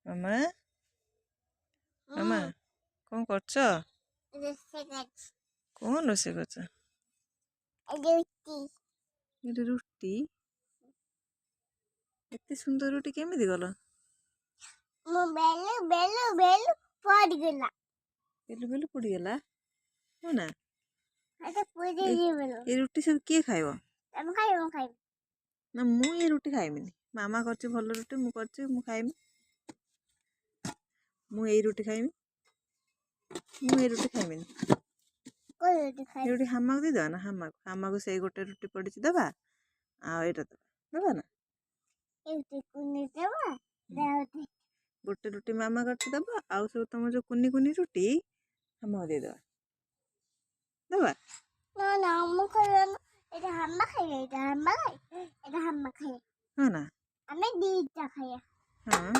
ମାମା ମାମା କ'ଣ କରୁଛ? କ'ଣ ରୋଷେଇ କରୁଛ? ଏଠି ରୁଟି। ଏତେ ସୁନ୍ଦର ରୁଟି କେମିତି କଲ? ବେଲୁ ପୋଡ଼ିଗଲା ହଁ ନା? ଏ ରୁଟି ସବୁ କିଏ ଖାଇବ? ନା ମୁଁ ଏ ରୁଟି ଖାଇବିନି। ମାମା କରିଛି ଭଲ ରୁଟି, ମୁଁ କରିଛି, ମୁଁ ଖାଇବି। ମୁଁ ଏଇ ରୁଟି ଖାଇବି। ମୁଁ ଏ ରୁଟି ଖାଇବିନି। ରୁଟି ହାମାକୁ ଦେଇଦବା ନା? ହାମାକୁ ସେଇ ଗୋଟେ ରୁଟି ପଡ଼ିଛି ଦେବା, ଆଉ ଏଇଟା ଦେବା ନା? ଗୋଟେ ରୁଟି ମାମା କରିଛି ଦେବା, ଆଉ ସବୁ ତମ ଯୋଉ କୁନି କୁନି ରୁଟି ହାମାକୁ ଦେଇଦବା। ଦେବା? ହଁ ନା? ହଁ।